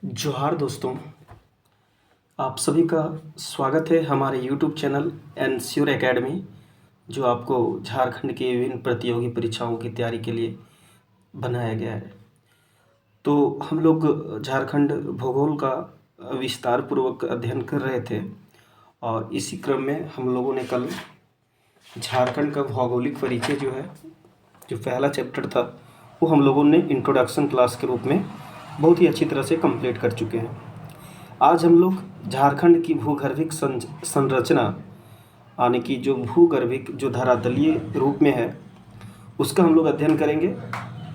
जोहार दोस्तों, आप सभी का स्वागत है हमारे यूट्यूब चैनल एनश्योर एकेडमी, जो आपको झारखंड की विभिन्न प्रतियोगी परीक्षाओं की तैयारी के लिए बनाया गया है। तो हम लोग झारखंड भूगोल का विस्तार पूर्वक अध्ययन कर रहे थे और इसी क्रम में हम लोगों ने कल झारखंड का भौगोलिक परिचय जो पहला चैप्टर था, वो हम लोगों ने इंट्रोडक्शन क्लास के रूप में बहुत ही अच्छी तरह से कंप्लीट कर चुके हैं। आज हम लोग झारखंड की भूगर्भिक संरचना यानी कि जो भूगर्भिक जो धरातलीय रूप में है, उसका हम लोग अध्ययन करेंगे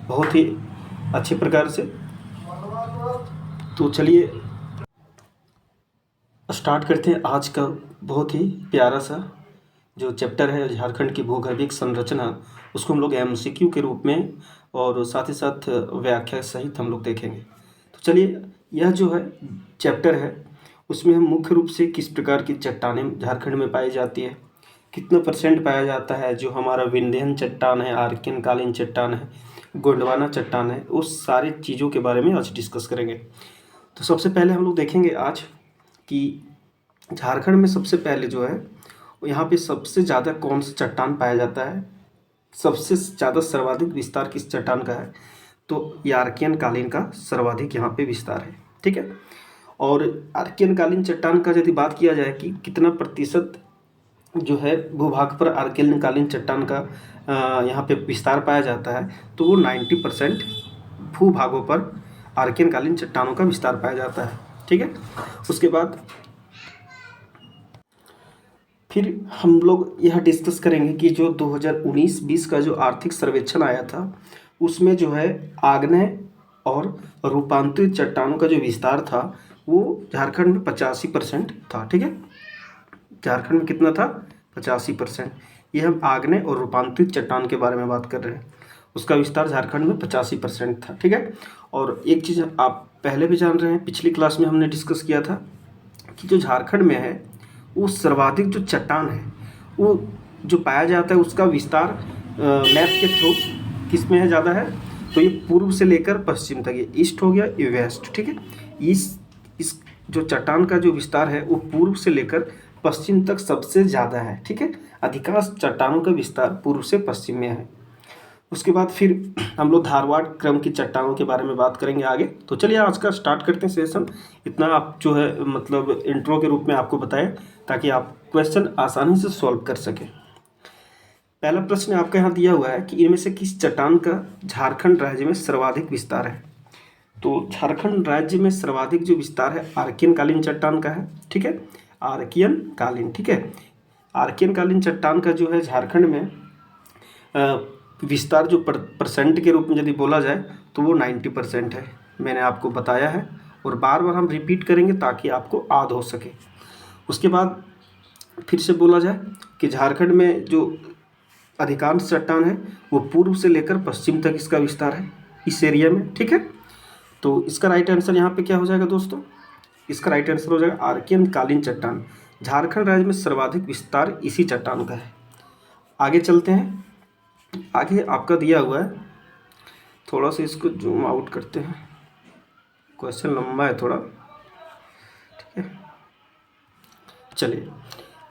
बहुत ही अच्छे प्रकार से। तो चलिए स्टार्ट करते हैं आज का बहुत ही प्यारा सा जो चैप्टर है झारखंड की भूगर्भिक संरचना। उसको हम लोग एमसीक्यू के रूप में और साथ ही साथ व्याख्या सहित हम लोग देखेंगे। तो चलिए, यह जो है चैप्टर है उसमें हम मुख्य रूप से किस प्रकार की चट्टानें झारखंड में पाई जाती है, कितना परसेंट पाया जाता है, जो हमारा विंध्यन चट्टान है, आर्कियन कालीन चट्टान है, गोंडवाना चट्टान है, उस सारी चीज़ों के बारे में आज डिस्कस करेंगे। तो सबसे पहले हम लोग देखेंगे आज कि झारखंड में सबसे पहले जो है यहाँ पे सबसे ज़्यादा कौन सा चट्टान पाया जाता है, सबसे ज़्यादा सर्वाधिक विस्तार किस चट्टान का है। तो ये आर्कियन कालीन का सर्वाधिक यहाँ पे विस्तार है, ठीक है। और आर्कियन कालीन चट्टान का यदि बात किया जाए कि कितना प्रतिशत जो है भूभाग पर आर्कियन कालीन चट्टान का यहाँ पे विस्तार पाया जाता है, तो वो 90% भूभागों पर आर्कियन कालीन चट्टानों का विस्तार पाया जाता है, ठीक है। उसके बाद फिर हम लोग यह डिस्कस करेंगे कि जो 2019-20 का जो आर्थिक सर्वेक्षण आया था, उसमें जो है आग्नेय और रूपांतरित चट्टानों का जो विस्तार था वो झारखंड में 85% था, ठीक है। झारखंड में कितना था? 85%। ये हम आग्नेय और रूपांतरित चट्टान के बारे में बात कर रहे हैं। उसका विस्तार झारखंड में 85% था, ठीक है। और एक चीज़ आप पहले भी जान रहे हैं, पिछली क्लास में हमने डिस्कस किया था कि जो झारखंड में है वो सर्वाधिक जो चट्टान है वो जो पाया जाता है उसका विस्तार मैप के थ्रू किस में है ज़्यादा है, तो ये पूर्व से लेकर पश्चिम तक, ये ईस्ट हो गया, ये वेस्ट, ठीक है। इस जो चट्टान का जो विस्तार है वो पूर्व से लेकर पश्चिम तक सबसे ज़्यादा है, ठीक है। अधिकांश चट्टानों का विस्तार पूर्व से पश्चिम में है। उसके बाद फिर हम लोग धारवाड़ क्रम की चट्टानों के बारे में बात करेंगे आगे। तो चलिए आज का स्टार्ट करते हैं सेशन। इतना आप जो है मतलब इंट्रो के रूप में आपको बताएं ताकि आप क्वेश्चन आसानी से सॉल्व कर सकें। पहला प्रश्न आपका यहाँ दिया हुआ है कि इनमें से किस चट्टान का झारखंड राज्य में सर्वाधिक विस्तार है। तो झारखंड राज्य में सर्वाधिक जो विस्तार है आर्कियन कालीन चट्टान का है, ठीक है। आर्कियन कालीन, ठीक है। आर्कियन कालीन चट्टान का जो है झारखंड में विस्तार जो परसेंट के रूप में यदि बोला जाए तो वो 90% है। मैंने आपको बताया है और बार बार हम रिपीट करेंगे ताकि आपको याद हो सके। उसके बाद फिर से बोला जाए कि झारखंड में जो अधिकांश चट्टान है वो पूर्व से लेकर पश्चिम तक इसका विस्तार है इस एरिया में, ठीक है। तो इसका राइट आंसर यहाँ पे क्या हो जाएगा दोस्तों? इसका राइट आंसर हो जाएगा आर्कियन कालीन चट्टान। झारखंड राज्य में सर्वाधिक विस्तार इसी चट्टान का है। आगे चलते हैं। आगे आपका दिया हुआ है, थोड़ा सा इसको जूम आउट करते हैं, क्वेश्चन लंबा है थोड़ा, ठीक है। चलिए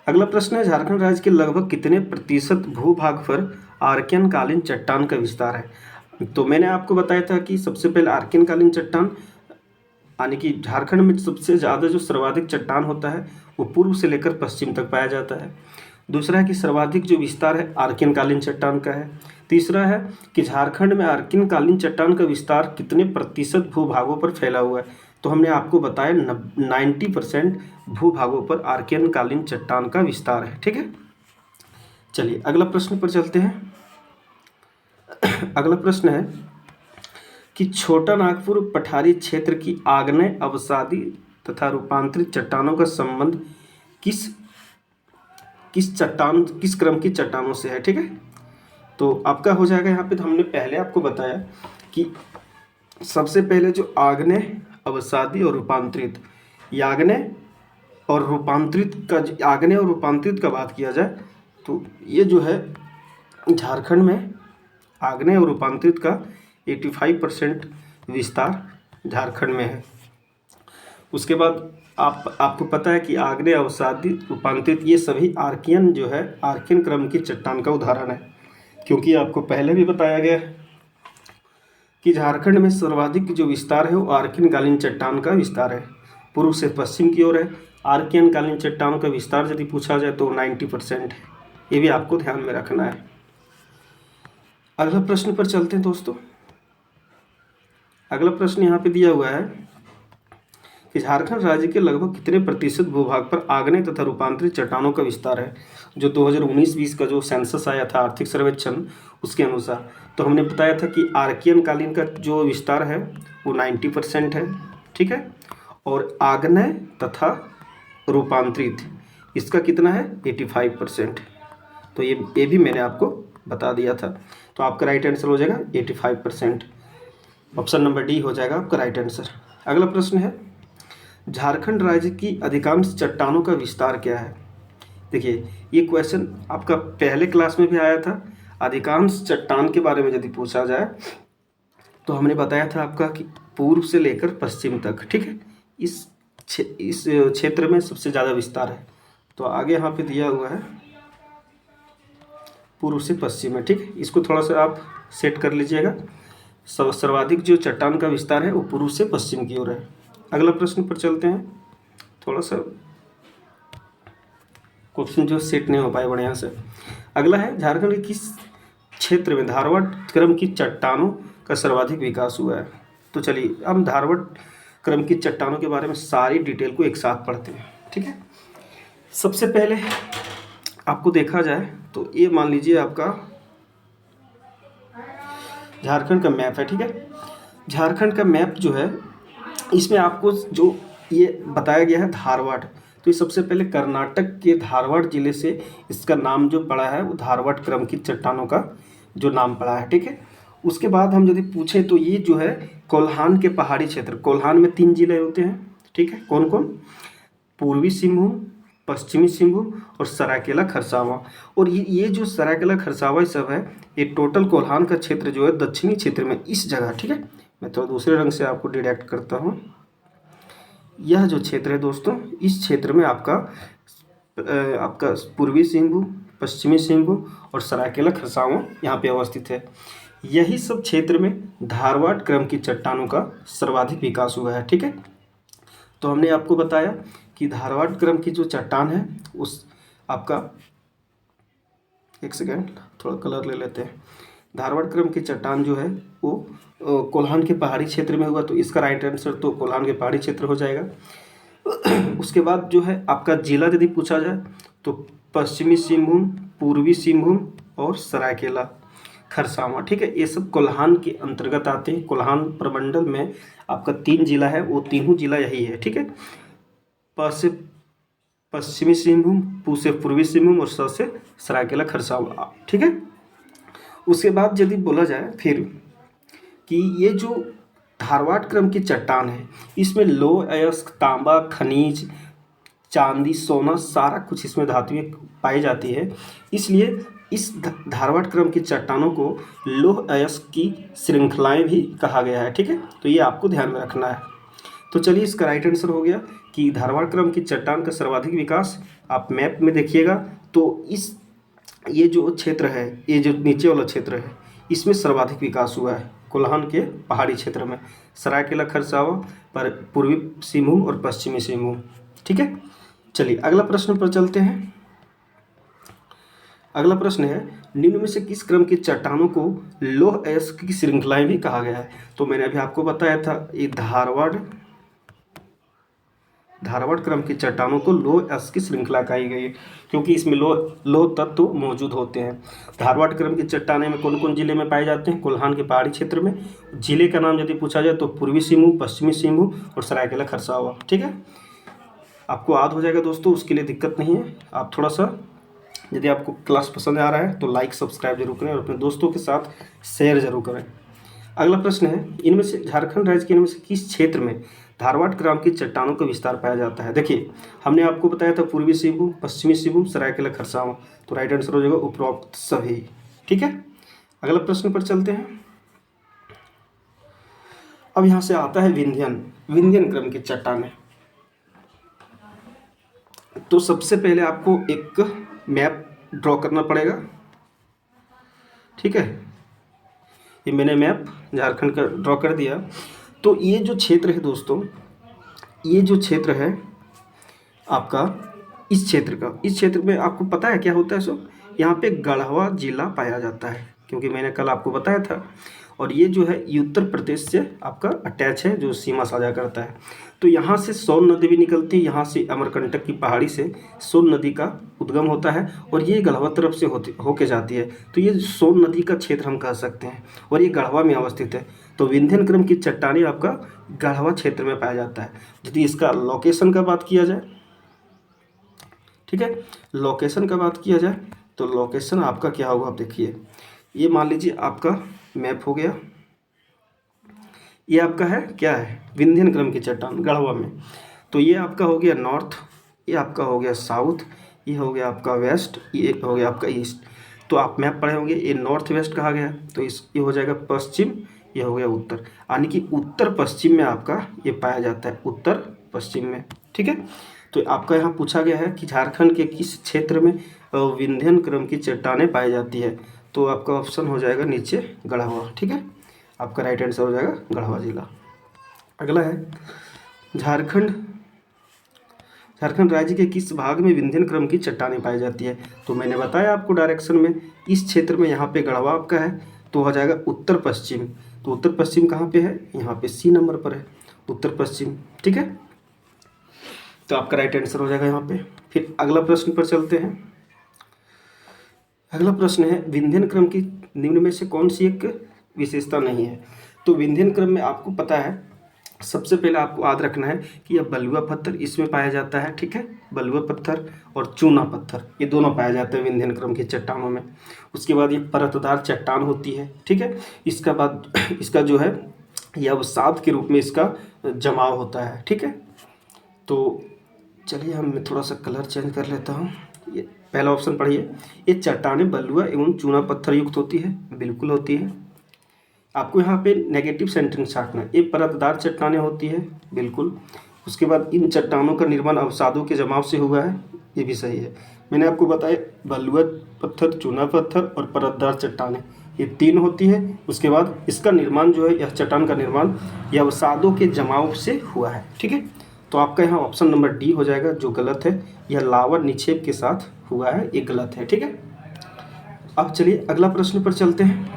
अगला प्रश्न है, झारखंड राज्य के लगभग कितने प्रतिशत भूभाग पर आर्कियन कालीन चट्टान का विस्तार है। तो मैंने आपको बताया था कि सबसे पहले आर्कियन कालीन चट्टान यानी कि झारखंड में सबसे ज़्यादा जो सर्वाधिक चट्टान होता है वो पूर्व से लेकर पश्चिम तक पाया जाता है। दूसरा है कि सर्वाधिक जो विस्तार है आर्कियन कालीन चट्टान का है। तीसरा है कि झारखंड में आर्कियन कालीन चट्टान का विस्तार कितने प्रतिशत भूभागों पर फैला हुआ है। तो हमने आपको बताया 90% भूभागों पर आर्कियन कालीन चट्टान का विस्तार है, ठीक है। चलिए अगला प्रश्न पर चलते हैं। अगला प्रश्न है कि छोटा नागपुर पठारी क्षेत्र की आग्नेय अवसादी तथा रूपांतरित चट्टानों का संबंध किस क्रम की चट्टानों से है, ठीक है। तो आपका हो जाएगा यहाँ पे, तो हमने पहले आपको बताया कि सबसे पहले जो आग्नेय अवसादी और रूपांतरित, आग्नेय और रूपांतरित का बात किया जाए तो ये जो है झारखंड में आग्नेय और रूपांतरित का 85% विस्तार झारखंड में है। उसके बाद आपको पता है कि आग्नेय, अवसादी, रूपांतरित ये सभी आर्कियन जो है आर्कियन क्रम की चट्टान का उदाहरण है। क्योंकि आपको पहले भी बताया गया है कि झारखंड में सर्वाधिक जो विस्तार है वो आर्कियन कालीन चट्टान का विस्तार है, पूर्व से पश्चिम की ओर है। आर्कियन कालीन चट्टानों का विस्तार यदि पूछा जाए तो 90% है। ये भी आपको ध्यान में रखना है। अगला प्रश्न पर चलते हैं दोस्तों। अगला प्रश्न यहाँ पे दिया हुआ है कि झारखंड राज्य के लगभग कितने प्रतिशत भूभाग पर आग्नेय तथा रूपांतरित चट्टानों का विस्तार है। जो 2019-20 का जो सेंसस आया था आर्थिक सर्वेक्षण, उसके अनुसार तो हमने बताया था कि आर्कियन कालीन का जो विस्तार है वो 90% है, ठीक है। और आग्नेय तथा रूपांतरित इसका कितना है, 85%। तो ये भी मैंने आपको बता दिया था। तो आपका राइट आंसर हो जाएगा 85%। ऑप्शन नंबर डी हो जाएगा आपका राइट आंसर। अगला प्रश्न है, झारखंड राज्य की अधिकांश चट्टानों का विस्तार क्या है। देखिए, ये क्वेश्चन आपका पहले क्लास में भी आया था। अधिकांश चट्टान के बारे में यदि पूछा जाए तो हमने बताया था आपका कि पूर्व से लेकर पश्चिम तक, ठीक है। इस क्षेत्र में सबसे ज़्यादा विस्तार है। तो आगे यहाँ पे दिया हुआ है पूर्व से पश्चिम में, ठीक है। इसको थोड़ा सा आप सेट कर लीजिएगा। सर्वाधिक जो चट्टान का विस्तार है वो पूर्व से पश्चिम की ओर है। अगला प्रश्न पर चलते हैं। थोड़ा सा क्वेश्चन जो सेट नहीं हो पाए बढ़िया से। अगला है, झारखंड के किस क्षेत्र में धारवाड़ क्रम की चट्टानों का सर्वाधिक विकास हुआ है। तो चलिए हम धारवाड़ क्रम की चट्टानों के बारे में सारी डिटेल को एक साथ पढ़ते हैं, ठीक है। सबसे पहले आपको देखा जाए तो ये मान लीजिए आपका झारखंड का मैप है, ठीक है। झारखंड का मैप जो है इसमें आपको जो ये बताया गया है धारवाड़, तो ये सबसे पहले कर्नाटक के धारवाड़ जिले से इसका नाम जो पड़ा है वो धारवाड़ क्रम की चट्टानों का जो नाम पड़ा है, ठीक है। उसके बाद हम यदि पूछें तो ये जो है कोल्हान के पहाड़ी क्षेत्र, कोल्हान में 3 जिले होते हैं, ठीक है। कौन कौन, पूर्वी सिंहभूम, पश्चिमी सिंहभूम और सरायकेला खरसावां। और ये जो सरायकेला खरसावां सब है ये टोटल कोल्हान का क्षेत्र जो है दक्षिणी क्षेत्र में इस जगह, ठीक है। मैं थोड़ा दूसरे रंग से आपको डिटेक्ट करता हूँ। यह जो क्षेत्र है दोस्तों, इस क्षेत्र में आपका पूर्वी सिंहभूम, पश्चिमी सिंहभूम और सरायकेला खरसावां यहाँ पे अवस्थित है। यही सब क्षेत्र में धारवाड़ क्रम की चट्टानों का सर्वाधिक विकास हुआ है, ठीक है। तो हमने आपको बताया कि धारवाड़ क्रम की जो चट्टान है उस आपका, एक सेकेंड थोड़ा कलर ले लेते हैं। धारवाड़ क्रम की चट्टान जो है वो कोल्हान के पहाड़ी क्षेत्र में हुआ, तो इसका राइट आंसर तो कोल्हान के पहाड़ी क्षेत्र हो जाएगा। उसके बाद जो है आपका जिला यदि पूछा जाए तो पश्चिमी सिंहभूम, पूर्वी सिंहभूम और सरायकेला खरसावां, ठीक है। ये सब कोल्हान के अंतर्गत आते हैं। कोल्हान प्रमंडल में आपका 3 जिला है, वो तीनों जिला यही है, ठीक है। प से पश्चिमी सिंहभूम, पू से पूर्वी सिंहभूम और स से सरायकेला खरसावां, ठीक है। उसके बाद यदि बोला जाए फिर कि ये जो धारवाड़ क्रम की चट्टान है इसमें लोह अयस्क, तांबा, खनिज, चांदी, सोना सारा कुछ इसमें धातुएं पाई जाती है। इसलिए इस धारवाड़ क्रम की चट्टानों को लोह अयस्क की श्रृंखलाएं भी कहा गया है, ठीक है। तो ये आपको ध्यान में रखना है। तो चलिए इसका राइट आंसर हो गया कि धारवाड़ क्रम की चट्टान का सर्वाधिक विकास, आप मैप में देखिएगा तो ये जो क्षेत्र है, ये जो नीचे वाला क्षेत्र है इसमें सर्वाधिक विकास हुआ है कोल्हान के पहाड़ी क्षेत्र में, सरायकेला खरसावां पर पूर्वी सिंहभूम और पश्चिमी सिंहभूम, ठीक है। चलिए अगला प्रश्न पर चलते हैं। अगला प्रश्न है, निम्न में से किस क्रम की चट्टानों को लोह अयस्क की श्रृंखलाएं भी कहा गया है। तो मैंने अभी आपको बताया था ये धारवाड़ क्रम की चट्टानों को लोह अयस्क की श्रृंखला कही गई है क्योंकि इसमें लोह तत्व मौजूद होते हैं। धारवाड़ क्रम की चट्टानें में कौन कौन जिले में पाए जाते हैं, कोल्हान के पहाड़ी क्षेत्र में। जिले का नाम यदि पूछा जाए तो पूर्वी सिंहभूम, पश्चिमी सिंहभूम और सरायकेला खरसावां, ठीक है। आपको याद हो जाएगा दोस्तों, उसके लिए दिक्कत नहीं है। आप थोड़ा सा यदि आपको क्लास पसंद आ रहा है तो लाइक सब्सक्राइब जरूर करें और अपने दोस्तों के साथ शेयर जरूर करें। अगला प्रश्न है, इनमें से झारखंड राज्य के इनमें से किस क्षेत्र में धारवाड़ क्रम की चट्टानों का विस्तार पाया जाता है। देखिए हमने आपको बताया था पूर्वी सिंहभूम, पश्चिमी सिंहभूम, सरायकेला खरसावां, तो राइट आंसर हो जाएगा उपरोक्त सभी, ठीक है। अगला प्रश्न पर चलते हैं। अब यहाँ से आता है विंध्यन क्रम की चट्टानें। तो सबसे पहले आपको एक मैप ड्रॉ करना पड़ेगा, ठीक है। ये मैंने मैप झारखंड का ड्रॉ कर दिया। तो ये जो क्षेत्र है दोस्तों, ये जो क्षेत्र है आपका, इस क्षेत्र में आपको पता है क्या होता है सो, यहाँ पे गढ़वा जिला पाया जाता है, क्योंकि मैंने कल आपको बताया था। और ये जो है ये उत्तर प्रदेश से आपका अटैच है, जो सीमा साझा करता है। तो यहाँ से सोन नदी भी निकलती है, यहाँ से अमरकंटक की पहाड़ी से सोन नदी का उद्गम होता है और ये गढ़वा तरफ से होके जाती है। तो ये सोन नदी का क्षेत्र हम कह सकते हैं और ये गढ़वा में अवस्थित है। तो विंध्यन क्रम की चट्टानें आपका गढ़वा क्षेत्र में पाया जाता है। यदि इसका लोकेशन का बात किया जाए, ठीक है, लोकेशन का बात किया जाए तो लोकेशन आपका क्या होगा, आप देखिए। ये मान लीजिए आपका मैप हो गया, ये आपका है क्या है, विंध्यन क्रम की चट्टान गढ़वा में। तो ये आपका हो गया नॉर्थ, ये आपका हो गया साउथ, ये हो गया आपका वेस्ट, ये हो गया आपका ईस्ट। तो आप मैप पढ़े होंगे, ये नॉर्थ वेस्ट कहा गया, तो ये हो जाएगा पश्चिम, ये हो गया उत्तर, यानी कि उत्तर पश्चिम में आपका ये पाया जाता है, उत्तर पश्चिम में, ठीक है। तो आपका यहाँ पूछा गया है कि झारखंड के किस क्षेत्र में विंध्यन क्रम की चट्टानें पाई जाती है, तो आपका ऑप्शन हो जाएगा नीचे गढ़वा, ठीक है। आपका राइट आंसर हो जाएगा गढ़वा जिला। अगला है झारखंड राज्य के किस भाग में विंध्यन क्रम की चट्टानें पाई जाती है। तो मैंने बताया आपको डायरेक्शन में, इस क्षेत्र में यहाँ पे गढ़वा आपका है, तो हो जाएगा उत्तर पश्चिम। तो उत्तर पश्चिम कहाँ पे है, यहाँ पे सी नंबर पर है, उत्तर पश्चिम, ठीक है। तो आपका राइट आंसर हो जाएगा यहाँ पे। फिर अगला प्रश्न पर चलते हैं। अगला प्रश्न है, विंध्यन क्रम की निम्न में से कौन सी एक विशेषता नहीं है। तो विंध्यन क्रम में आपको पता है, सबसे पहले आपको याद रखना है कि यह बलुआ पत्थर इसमें पाया जाता है, ठीक है। बलुआ पत्थर और चूना पत्थर ये दोनों पाए जाते हैं विंध्यन क्रम की चट्टानों में। उसके बाद ये परतदार चट्टान होती है, ठीक है। इसका बाद इसका जो है यह अवसाद के रूप में इसका जमाव होता है, ठीक है। तो चलिए हम थोड़ा सा कलर चेंज कर लेता हूँ। ये पहला ऑप्शन पढ़िए, ये चट्टानें बलुआ एवं चूना पत्थर युक्त होती है, बिल्कुल होती है। आपको यहाँ पे नेगेटिव सेंटेंस छाटना है, ये परतदार चट्टानें होती है, बिल्कुल। उसके बाद इन चट्टानों का निर्माण अवसादों के जमाव से हुआ है, ये भी सही है। मैंने आपको बताया बलुआ पत्थर, चूना पत्थर और परतदार चट्टानें ये तीन होती है। उसके बाद इसका निर्माण जो है, यह चट्टान का निर्माण यह अवसादों के जमाव से हुआ है, ठीक है। तो आपका यहाँ ऑप्शन नंबर डी हो जाएगा, जो गलत है, यह लावा निक्षेप के साथ हुआ है, ये गलत है, ठीक है। अब चलिए अगला प्रश्न पर चलते हैं।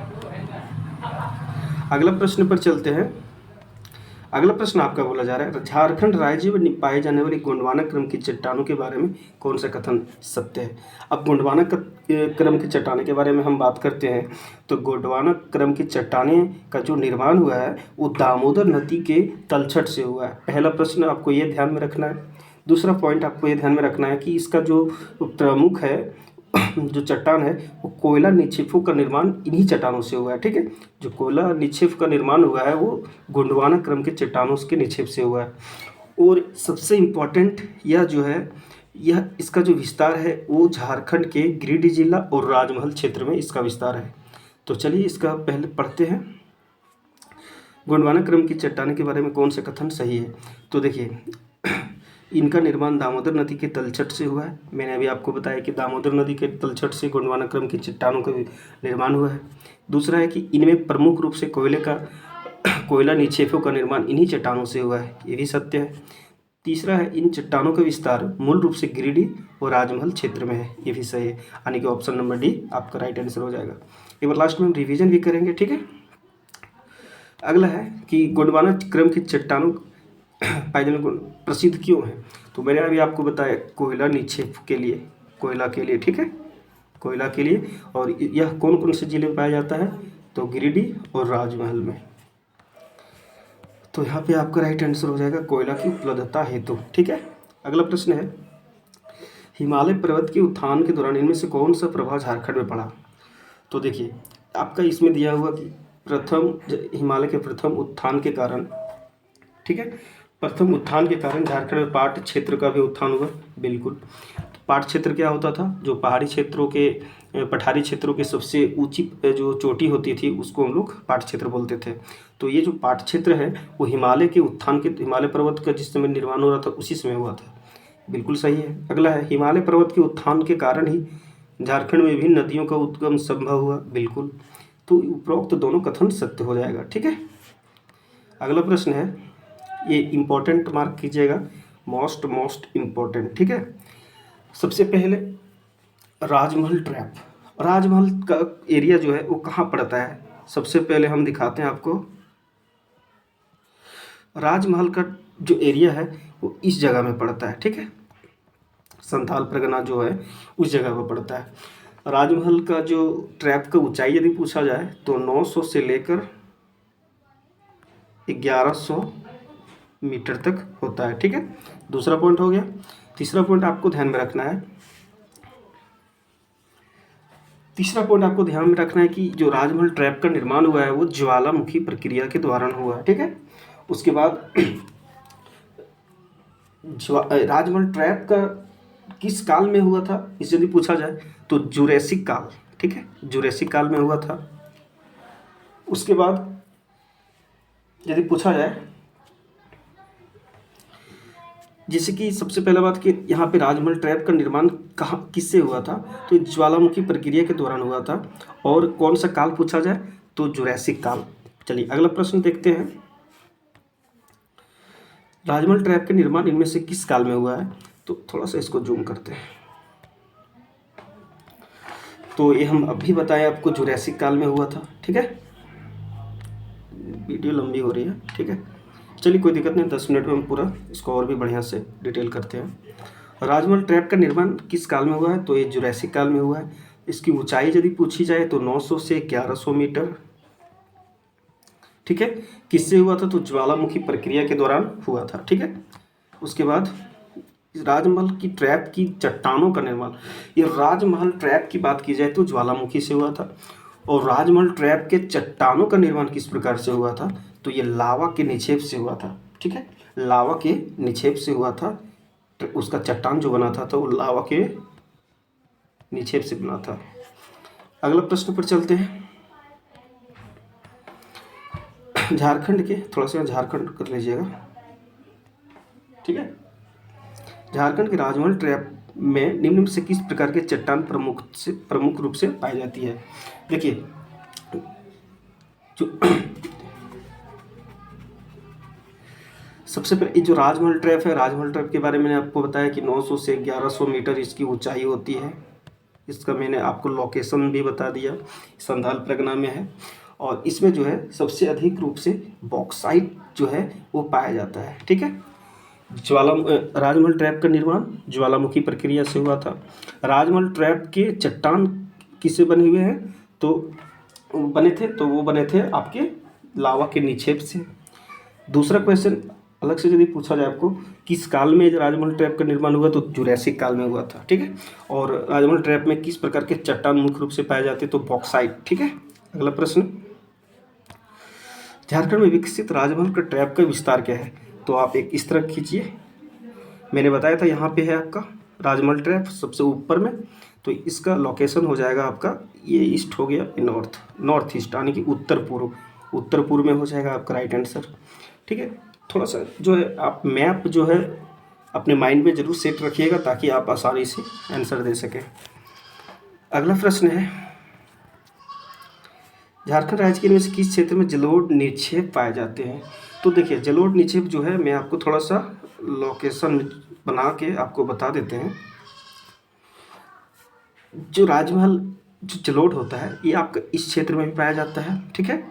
अगला प्रश्न आपका बोला जा रहा है, झारखंड राज्य में पाए जाने वाली गोंडवाना क्रम की चट्टानों के बारे में कौन सा कथन सत्य है। अब गोंडवाना क्रम की चट्टानों के बारे में हम बात करते हैं, तो गोंडवाना क्रम की चट्टानें का जो निर्माण हुआ है वो दामोदर नदी के तलछट से हुआ है। पहला प्रश्न आपको ये ध्यान में रखना है। दूसरा पॉइंट आपको ये ध्यान में रखना है कि इसका जो प्रमुख है जो चट्टान है वो कोयला निक्षेपों का निर्माण इन्हीं चट्टानों से हुआ है, ठीक है। जो कोयला निक्षेप का निर्माण हुआ है वो गोंडवाना क्रम के चट्टानों के निक्षेप से हुआ है। और सबसे इम्पॉर्टेंट यह जो है, यह इसका जो विस्तार है वो झारखंड के गिरिडीह जिला और राजमहल क्षेत्र में इसका विस्तार है। तो चलिए इसका पहले पढ़ते हैं, गोंडवाना क्रम की चट्टानों के बारे में कौन सा कथन सही है। तो देखिए, इनका निर्माण दामोदर नदी के तलछट से हुआ है। मैंने अभी आपको बताया कि दामोदर नदी के तलछट से गोंडवाना क्रम की चट्टानों का निर्माण हुआ है। दूसरा है कि इनमें प्रमुख रूप से कोयला निक्षेपों का निर्माण इन्हीं चट्टानों से हुआ है, ये भी सत्य है। तीसरा है, इन चट्टानों का विस्तार मूल रूप से गिरिडीह और राजमहल क्षेत्र में है, ये भी सही है, यानी कि ऑप्शन नंबर डी आपका राइट आंसर हो जाएगा। एक बार लास्ट में हम रिविजन भी करेंगे, ठीक है। अगला है कि गोंडवाना क्रम की चट्टानों पाए जाने प्रसिद्ध क्यों है। तो मैंने अभी आपको बताया कोयला निक्षेप के लिए, कोयला के लिए, ठीक है, कोयला के लिए। और यह कौन कौन से जिले में पाया जाता है, तो गिरिडीह और राजमहल में। तो यहाँ पे आपका राइट आंसर हो जाएगा कोयला की उपलब्धता हेतु, ठीक है। अगला प्रश्न है, हिमालय पर्वत के उत्थान के दौरान इनमें से कौन सा प्रभाव झारखंड में पड़ा। तो देखिए आपका इसमें दिया हुआ कि हिमालय के प्रथम उत्थान के कारण, ठीक है, प्रथम उत्थान के कारण झारखंड में पाट क्षेत्र का भी उत्थान हुआ, बिल्कुल। तो पाट क्षेत्र क्या होता था, जो पठारी क्षेत्रों के सबसे ऊंची जो चोटी होती थी उसको हम लोग पाट क्षेत्र बोलते थे। तो ये जो पाट क्षेत्र है वो हिमालय पर्वत का जिस समय निर्माण हो रहा था उसी समय हुआ था, बिल्कुल सही है। अगला है, हिमालय पर्वत के उत्थान के कारण ही झारखंड में विभिन्न नदियों का उद्गम संभव हुआ। बिल्कुल। तो उपरोक्त दोनों कथन सत्य हो जाएगा। ठीक है। अगला प्रश्न है, ये इम्पोर्टेंट मार्क कीजिएगा, मोस्ट इम्पोर्टेंट। ठीक है। सबसे पहले राजमहल ट्रैप, राजमहल का एरिया जो है वो कहाँ पड़ता है, सबसे पहले हम दिखाते हैं आपको। राजमहल का जो एरिया है वो इस जगह में पड़ता है। ठीक है। संथाल परगना जो है उस जगह पर पड़ता है। राजमहल का जो ट्रैप का ऊंचाई यदि पूछा जाए तो 900 से लेकर 1100 मीटर तक होता है। ठीक है। दूसरा पॉइंट हो गया। तीसरा पॉइंट आपको ध्यान में रखना है, कि जो राजमहल ट्रैप का निर्माण हुआ है वो ज्वालामुखी प्रक्रिया के दौरान हुआ है। ठीक है। उसके बाद राजमहल ट्रैप का किस काल में हुआ था इसे यदि पूछा जाए तो जुरैसिक काल। ठीक है। जुरैसिक काल में हुआ था। उसके बाद यदि पूछा जाए, जैसे कि सबसे पहला बात कि यहाँ पे राजमहल ट्रैप का निर्माण कहाँ किससे हुआ था, तो ज्वालामुखी प्रक्रिया के दौरान हुआ था। और कौन सा काल पूछा जाए तो जुरैसिक काल। चलिए अगला प्रश्न देखते हैं, राजमहल ट्रैप का निर्माण इनमें से किस काल में हुआ है, तो थोड़ा सा इसको जूम करते हैं। तो ये हम अभी बताएं आपको, जुरैसिक काल में हुआ था। ठीक है। वीडियो लंबी हो रही है। ठीक है। चलिए कोई दिक्कत नहीं, 10 मिनट में हम पूरा इसको और भी बढ़िया से डिटेल करते हैं। राजमहल ट्रैप का निर्माण किस काल में हुआ है, तो ये जुरैसिक काल में हुआ है। इसकी ऊंचाई यदि पूछी जाए तो 900 से 1100 मीटर। ठीक है। किससे हुआ था, तो ज्वालामुखी प्रक्रिया के दौरान हुआ था। ठीक है। उसके बाद राजमहल की ट्रैप की चट्टानों का निर्माण, ये राजमहल ट्रैप की बात की जाए तो ज्वालामुखी से हुआ था। और राजमहल ट्रैप के चट्टानों का निर्माण किस प्रकार से हुआ था, तो ये लावा के निक्षेप से हुआ था। ठीक है। लावा के निक्षेप से हुआ था। उसका चट्टान जो बना था तो वो लावा के निक्षेप से बना था। अगला प्रश्न पर चलते हैं। झारखंड के, थोड़ा सा झारखंड कर लीजिएगा। ठीक है। झारखंड के राजमहल ट्रैप में निम्न से किस प्रकार के चट्टान प्रमुख रूप से पाई जाती है। देखिए जो सबसे पहले जो राजमहल ट्रैप है, राजमहल ट्रैप के बारे में मैंने आपको बताया कि 900 से 1100 मीटर इसकी ऊंचाई होती है। इसका मैंने आपको लोकेशन भी बता दिया, संथाल परगना में है। और इसमें जो है सबसे अधिक रूप से बॉक्साइट जो है वो पाया जाता है। ठीक है। राजमहल ट्रैप का निर्माण ज्वालामुखी प्रक्रिया से हुआ था। राजमहल ट्रैप के चट्टान किससे बने हुए हैं, तो वो बने थे आपके लावा के निक्षेप से। दूसरा क्वेश्चन अलग से यदि पूछा जाए आपको, किस काल में राजमहल ट्रैप का निर्माण हुआ, तो जुरैसिक काल में हुआ था। ठीक है। और राजमहल ट्रैप में किस प्रकार के चट्टान मुख्य रूप से पाए जाते, तो बॉक्साइट। ठीक है। अगला प्रश्न, झारखंड में विकसित राजमहल का ट्रैप का विस्तार क्या है, तो आप एक इस तरह खींचिए। मैंने बताया था यहाँ पे है आपका राजमहल ट्रैप सबसे ऊपर में, तो इसका लोकेशन हो जाएगा आपका, ये ईस्ट हो गया, नॉर्थ ईस्ट यानी कि उत्तर पूर्व में हो जाएगा आपका राइट आंसर। ठीक है। थोड़ा सा जो है आप मैप जो है अपने माइंड में जरूर सेट रखिएगा ताकि आप आसानी से आंसर दे सकें। अगला प्रश्न है, झारखंड राज्य के इनमें से किस क्षेत्र में जलोढ़ निक्षेप पाए जाते हैं, तो देखिए जलोढ़ निक्षेप जो है मैं आपको थोड़ा सा लोकेशन बना के आपको बता देते हैं। जो राजमहल जो जलोढ़ होता है ये आपका इस क्षेत्र में भी पाया जाता है। ठीक है।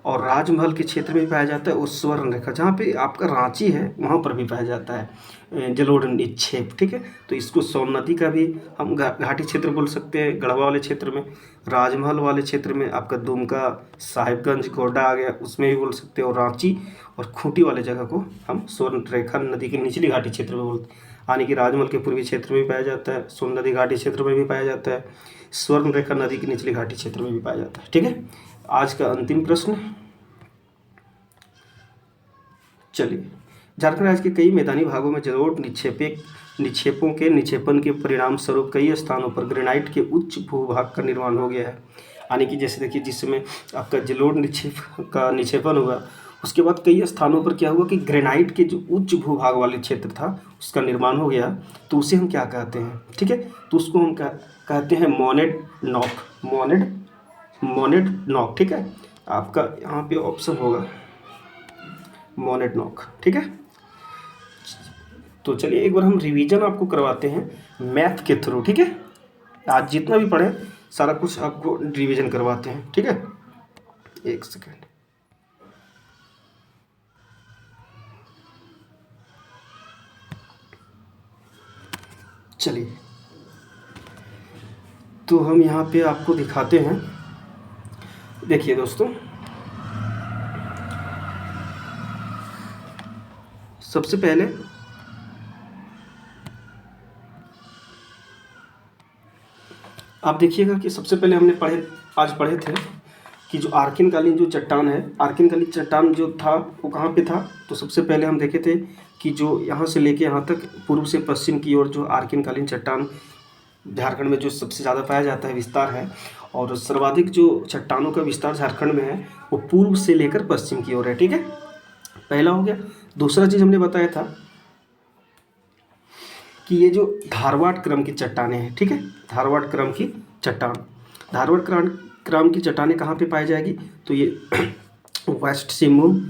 और राजमहल के क्षेत्र में भी पाया जाता है, उस स्वर्ण रेखा जहाँ पे आपका रांची है वहाँ पर भी पाया जाता है जलोढ़ निक्षेप। ठीक है। तो इसको सोन नदी का भी हम घाटी क्षेत्र बोल सकते हैं, गढ़वा वाले क्षेत्र में। राजमहल वाले क्षेत्र में आपका दुमका, साहिबगंज, गोड्डा आ गया, उसमें भी बोल सकते हैं। और रांची और खूंटी वाले जगह को हम स्वर्ण रेखा नदी की निचली घाटी क्षेत्र में बोलते हैं। यानी कि राजमहल के पूर्वी क्षेत्र में भी पाया जाता है, सोन नदी घाटी क्षेत्र में भी पाया जाता है, स्वर्ण रेखा नदी की निचली घाटी क्षेत्र में भी पाया जाता है। ठीक है। आज का अंतिम प्रश्न, चलिए झारखंड राज्य के कई मैदानी भागों में जलोढ़ निक्षेपों के निक्षेपण के परिणाम स्वरूप कई स्थानों पर ग्रेनाइट के उच्च भूभाग का निर्माण हो गया है। यानी कि जैसे देखिए जिस समय आपका जलोढ़ निक्षेप का निक्षेपण हुआ उसके बाद कई स्थानों पर क्या हुआ कि ग्रेनाइट के जो उच्च भूभाग वाले क्षेत्र था उसका निर्माण हो गया, तो उसे हम क्या कहते हैं, ठीक है, तो उसको हम कहते हैं मोनेड नॉक, मोनेड नॉक, ठीक है। आपका यहाँ पे ऑप्शन होगा मोनेड नॉक, ठीक है। तो चलिए एक बार हम रिवीजन आपको करवाते हैं मैथ के थ्रू, ठीक है। आज जितना भी पढ़े सारा कुछ आपको रिवीजन करवाते हैं, ठीक है। एक सेकेंड, चलिए तो हम यहाँ पे आपको दिखाते हैं। देखिए दोस्तों, सबसे पहले आप देखिएगा कि सबसे पहले हमने आज पढ़े थे कि जो आर्किनकालीन जो चट्टान है, आर्किनकालीन चट्टान जो था वो कहाँ पे था। तो सबसे पहले हम देखे थे कि जो यहाँ से लेके यहाँ तक पूर्व से पश्चिम की ओर जो आर्किनकालीन चट्टान झारखंड में जो सबसे ज़्यादा पाया जाता है विस्तार है, और सर्वाधिक जो चट्टानों का विस्तार झारखंड में है वो पूर्व से लेकर पश्चिम की ओर है, ठीक है। पहला हो गया। दूसरा चीज़ हमने बताया था कि ये जो धारवाड़ क्रम की चट्टानें हैं, ठीक है, धारवाड़ क्रम की चट्टान, धारवाड़ क्रम की चट्टानें कहाँ पे पाई जाएगी, तो ये वेस्ट सिंहभूम,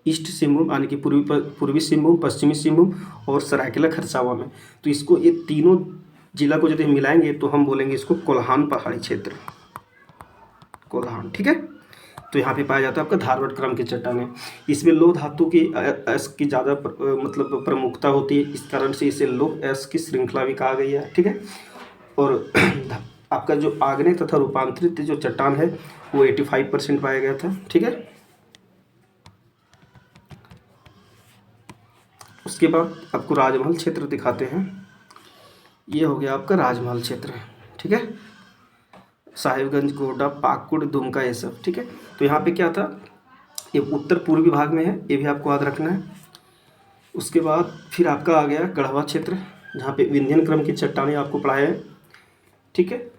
ईस्ट सिंहभूम यानी कि पूर्वी सिंहभूम, पश्चिमी सिंहभूम और सरायकेला खरसावां में। तो इसको ये तीनों जिला को यदि मिलाएंगे तो हम बोलेंगे इसको कोल्हान पहाड़ी क्षेत्र, कोल्हान, ठीक है। तो यहाँ पे पाया जाता है आपका धारवाड़ क्रम की चट्टानें। इसमें लौह धातु की की ज़्यादा मतलब प्रमुखता होती है, इस कारण से इसे लौह एस की श्रृंखला भी कहा गया है, ठीक है। और आपका जो आग्नेय तथा रूपांतरित जो चट्टान है वो 85% पाया गया था, ठीक है। उसके बाद आपको राजमहल क्षेत्र दिखाते हैं। ये हो गया आपका राजमहल क्षेत्र, ठीक है, साहिबगंज, गोड्डा, पाकुड़, दुमका, ये सब, ठीक है। तो यहाँ पे क्या था, ये उत्तर पूर्वी भाग में है, ये भी आपको याद रखना है। उसके बाद फिर आपका आ गया गढ़वा क्षेत्र, जहाँ पे विंध्यन क्रम की चट्टानें आपको पढ़ाए हैं, ठीक है।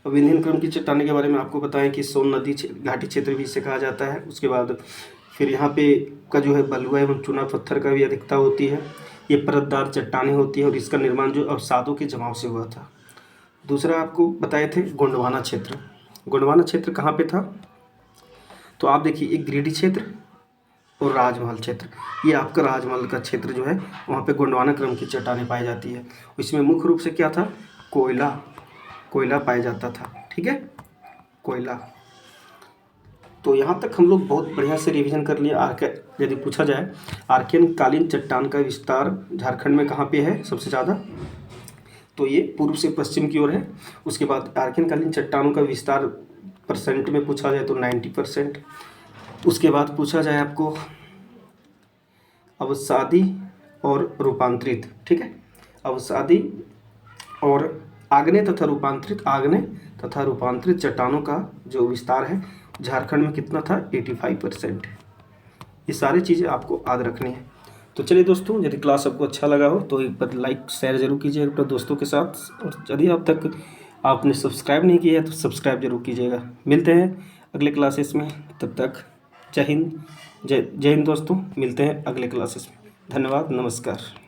विंध्यन क्रम की चट्टानें के बारे में आपको बताएं कि सोन नदी घाटी क्षेत्र भी इसे कहा जाता है। उसके बाद फिर यहाँ पे का जो है बलुआ एवं चूना पत्थर का भी अधिकता होती है। ये परतदार चट्टानें होती है और इसका निर्माण जो अवसादों के जमाव से हुआ था। दूसरा आपको बताए थे गोंडवाना क्षेत्र। गोंडवाना क्षेत्र कहाँ पे था, तो आप देखिए एक गिरिडीह क्षेत्र और राजमहल क्षेत्र, ये आपका राजमहल का क्षेत्र जो है वहाँ पे गोंडवाना क्रम की चट्टानें पाई जाती है। इसमें मुख्य रूप से क्या था, कोयला पाया जाता था, ठीक है, कोयला। तो यहाँ तक हम लोग बहुत बढ़िया से रिवीजन कर लिया। यदि पूछा जाए आर्कियन कालीन चट्टान का विस्तार झारखंड में कहाँ पे है सबसे ज़्यादा, तो ये पूर्व से पश्चिम की ओर है। उसके बाद आर्कियन कालीन चट्टानों का विस्तार परसेंट में पूछा जाए तो 90%। उसके बाद पूछा जाए आपको अवसादी और रूपांतरित, ठीक है, अवसादी और आग्नेय तथा रूपांतरित चट्टानों का जो विस्तार है झारखंड में कितना था, 85%। ये सारी चीज़ें आपको याद रखनी है। तो चलिए दोस्तों, यदि क्लास आपको अच्छा लगा हो तो एक बार लाइक शेयर जरूर कीजिएगा अपने दोस्तों के साथ, और यदि अब तक आपने सब्सक्राइब नहीं किया है तो सब्सक्राइब जरूर कीजिएगा। मिलते हैं अगले क्लासेस में, तब तक जय हिंद, जय हिंद दोस्तों। मिलते हैं अगले क्लासेस में। धन्यवाद, नमस्कार।